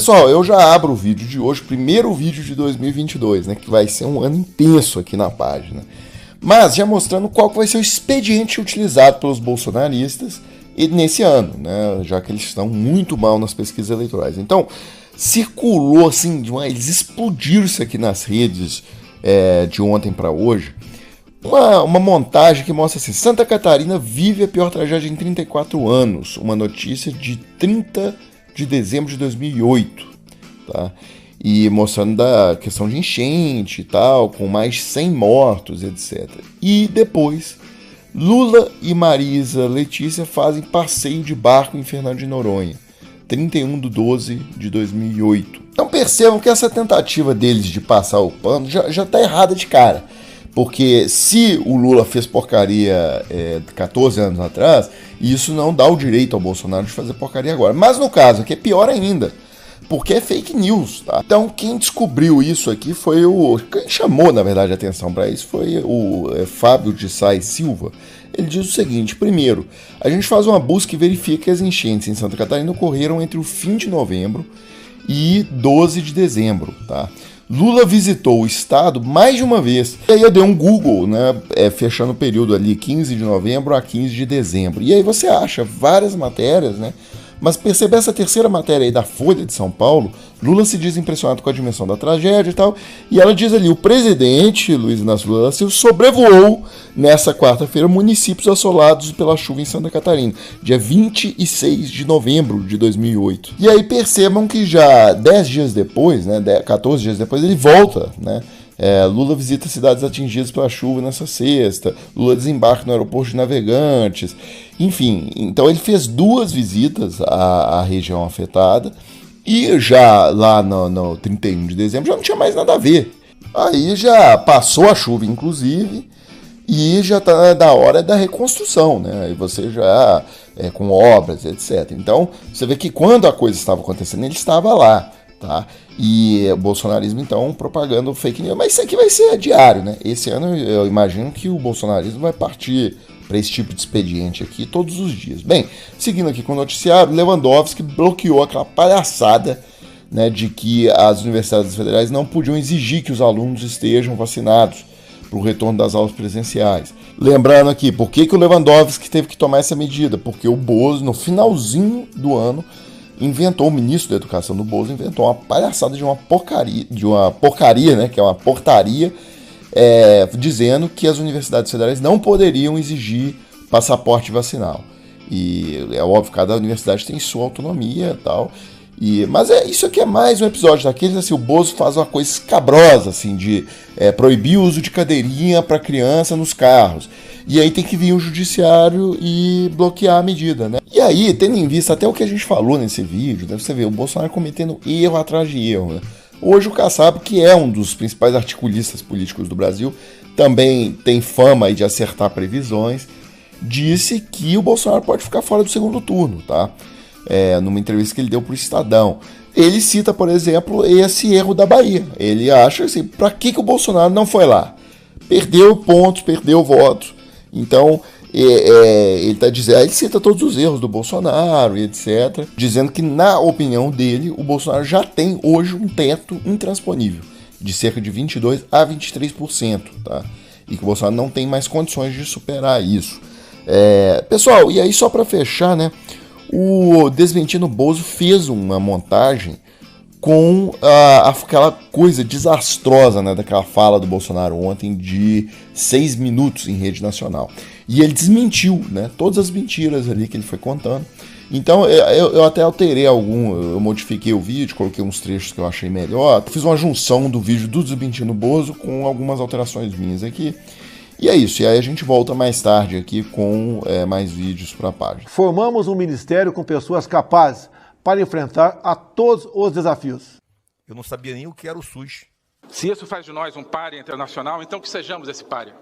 Pessoal, eu já abro o vídeo de hoje, primeiro vídeo de 2022, né, que vai ser um ano intenso aqui na página. Mas já mostrando qual que vai ser o expediente utilizado pelos bolsonaristas nesse ano, né, já que eles estão muito mal nas pesquisas eleitorais. Então, circulou assim, eles explodiram isso aqui nas redes de ontem para hoje, uma montagem que mostra assim: Santa Catarina vive a pior tragédia em 34 anos, uma notícia de 30 de dezembro de 2008, tá? E mostrando da questão de enchente e tal, com mais de 100 mortos, etc. E depois, Lula e Marisa Letícia fazem passeio de barco em Fernando de Noronha, 31/12/2008. Então percebam que essa tentativa deles de passar o pano já está errada de cara. Porque se o Lula fez porcaria 14 anos atrás, isso não dá o direito ao Bolsonaro de fazer porcaria agora. Mas no caso aqui é pior ainda, porque é fake news, tá? Então quem descobriu isso aqui foi quem chamou, na verdade, a atenção para isso foi o Fábio de Sá Silva. Ele diz o seguinte: primeiro, a gente faz uma busca e verifica que as enchentes em Santa Catarina ocorreram entre o fim de novembro e 12 de dezembro, tá? Lula visitou o estado mais de uma vez. E aí eu dei um Google, né, fechando o período ali 15 de novembro a 15 de dezembro. E aí você acha várias matérias, né? Mas percebe essa terceira matéria aí da Folha de São Paulo, Lula se diz impressionado com a dimensão da tragédia e tal, e ela diz ali: o presidente Luiz Inácio Lula da Silva sobrevoou nessa quarta-feira municípios assolados pela chuva em Santa Catarina, dia 26 de novembro de 2008. E aí percebam que já 10 dias depois, né, 14 dias depois, ele volta, né? Lula visita cidades atingidas pela chuva nessa sexta, Lula desembarca no aeroporto de Navegantes, enfim, então ele fez 2 visitas à região afetada, e já lá no 31 de dezembro já não tinha mais nada a ver. Aí já passou a chuva, inclusive, e já está na hora da reconstrução, né? E você já com obras, etc. Então você vê que quando a coisa estava acontecendo, ele estava lá, tá? E o bolsonarismo, então, propagando fake news. Mas isso aqui vai ser diário, né? Esse ano eu imagino que o bolsonarismo vai partir para esse tipo de expediente aqui todos os dias. Bem, seguindo aqui com o noticiário, Lewandowski bloqueou aquela palhaçada, né, de que as universidades federais não podiam exigir que os alunos estejam vacinados para o retorno das aulas presenciais. Lembrando aqui, por que o Lewandowski teve que tomar essa medida? Porque o Bozo, no finalzinho do ano, o ministro da Educação do Bozo inventou uma palhaçada de uma porcaria, né, que é uma portaria, dizendo que as universidades federais não poderiam exigir passaporte vacinal. E é óbvio, cada universidade tem sua autonomia e tal. Mas isso aqui é mais um episódio daqueles, assim, o Bozo faz uma coisa escabrosa, assim, de proibir o uso de cadeirinha para criança nos carros. E aí tem que vir o judiciário e bloquear a medida, né? E aí, tendo em vista até o que a gente falou nesse vídeo, né, você vê o Bolsonaro cometendo erro atrás de erro, né? Hoje o Kassab, que é um dos principais articulistas políticos do Brasil, também tem fama aí de acertar previsões, disse que o Bolsonaro pode ficar fora do segundo turno, tá? Numa entrevista que ele deu para o Estadão. Ele cita, por exemplo, esse erro da Bahia. Ele acha assim: para que o Bolsonaro não foi lá? Perdeu pontos, perdeu votos. Então, ele está dizendo, ele cita todos os erros do Bolsonaro e etc., dizendo que, na opinião dele, o Bolsonaro já tem hoje um teto intransponível de cerca de 22% a 23%, tá? E que o Bolsonaro não tem mais condições de superar isso. Pessoal, e aí só para fechar, né? O Desmentindo Bozo fez uma montagem com aquela coisa desastrosa, né, daquela fala do Bolsonaro ontem de 6 minutos em rede nacional. E ele desmentiu, né, todas as mentiras ali que ele foi contando. Então eu até alterei eu modifiquei o vídeo, coloquei uns trechos que eu achei melhor. Fiz uma junção do vídeo do Desmentindo Bozo com algumas alterações minhas aqui. E é isso, e aí a gente volta mais tarde aqui com mais vídeos para a página. Formamos um ministério com pessoas capazes para enfrentar a todos os desafios. Eu não sabia nem o que era o SUS. Se isso faz de nós um pária internacional, então que sejamos esse pária.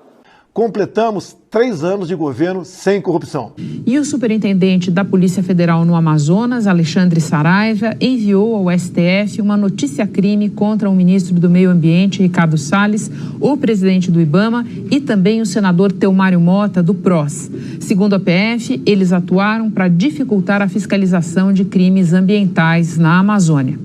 Completamos 3 anos de governo sem corrupção. E o superintendente da Polícia Federal no Amazonas, Alexandre Saraiva, enviou ao STF uma notícia-crime contra o ministro do Meio Ambiente, Ricardo Salles, o presidente do IBAMA e também o senador Telmário Mota, do PROS. Segundo a PF, eles atuaram para dificultar a fiscalização de crimes ambientais na Amazônia.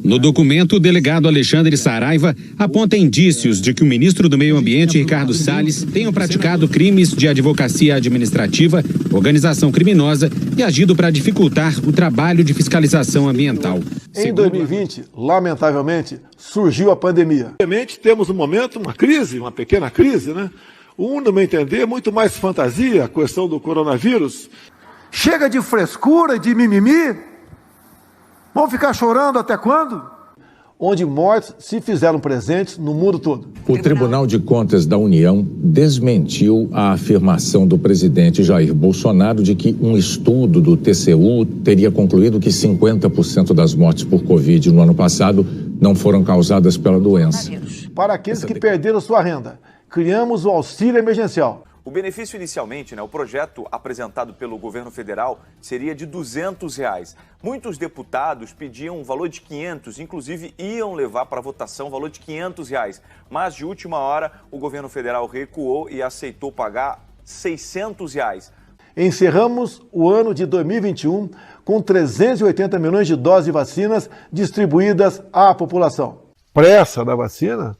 No documento, o delegado Alexandre Saraiva aponta indícios de que o ministro do Meio Ambiente, Ricardo Salles, tenha praticado crimes de advocacia administrativa, organização criminosa e agido para dificultar o trabalho de fiscalização ambiental. Em 2020, lamentavelmente, surgiu a pandemia. Obviamente, temos no momento uma crise, uma pequena crise, né? No meu entender, muito mais fantasia, a questão do coronavírus. Chega de frescura, de mimimi. Vão ficar chorando até quando? Onde mortes se fizeram presentes no mundo todo. O Tribunal de Contas da União desmentiu a afirmação do presidente Jair Bolsonaro de que um estudo do TCU teria concluído que 50% das mortes por Covid no ano passado não foram causadas pela doença. Para aqueles que perderam sua renda, criamos o auxílio emergencial. O benefício inicialmente, o projeto apresentado pelo governo federal seria de R$200. Muitos deputados pediam um valor de 500, inclusive iam levar para votação o valor de R$500. Mas de última hora o governo federal recuou e aceitou pagar R$600. Encerramos o ano de 2021 com 380 milhões de doses de vacinas distribuídas à população. Pressa da vacina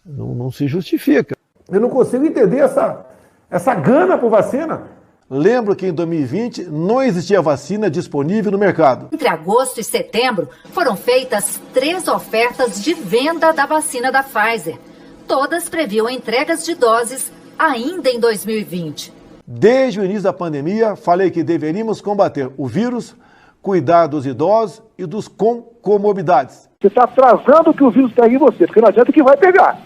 não se justifica. Eu não consigo entender essa gana por vacina. Lembro que em 2020 não existia vacina disponível no mercado. Entre agosto e setembro foram feitas 3 ofertas de venda da vacina da Pfizer. Todas previam entregas de doses ainda em 2020. Desde o início da pandemia, falei que deveríamos combater o vírus, cuidar dos idosos e dos com comorbidades. Você está atrasando que o vírus pegue em você, porque não adianta que vai pegar.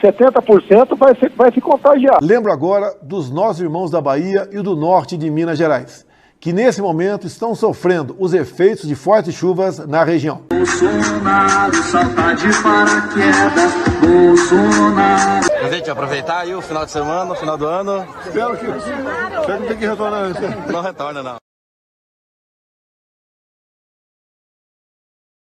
70% vai se contagiar. Lembro agora dos nossos irmãos da Bahia e do norte de Minas Gerais, que nesse momento estão sofrendo os efeitos de fortes chuvas na região. Bolsonaro salta de paraquedas, Bolsonaro. A gente aproveitar aí o final de semana, o final do ano. Espero que não tem que retornar. Não retorna, não.